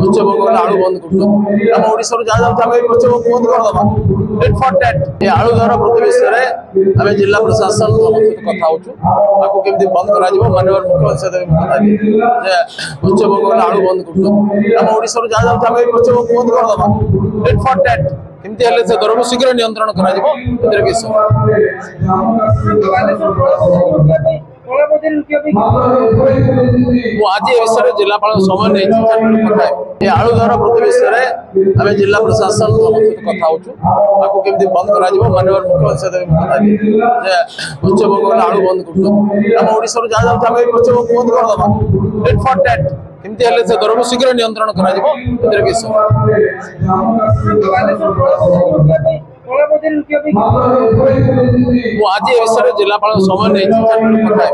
पश्चिमबंग आलू बंद कर ओडिशा जहाँ जाऊँ आम पश्चिमबंग बंद करदे डेट फॉर डेट ये आलू दर प्रति विषय आम जिला प्रशासन सहित कथा होचु केमती बंद कर माननीय मुख्यमंत्री पश्चिमबंग आलू बंद कर ओडिशा जहाँ जाऊँ आम पश्चिमबंग बंद करदे डेट फॉर डेट केमती हेल्ले से दर को शीघ्र नियंत्रण कर आज ये विषय जिलापाल समय नहीं कथा ये आलू दर प्रति विषय आम जिला प्रशासन सहित कथा होचु केमती बंद कर माननीय मुख्यमंत्री पश्चिमबंग आलू बंद कर ओडिशा जहाँ जाऊँ आम पश्चिमबंग बंद करदे डेट फॉर डेट केमती हेल्ले से दर को शीघ्र नियंत्रण कर आज ये विषय जिलापाल समय नहीं कथा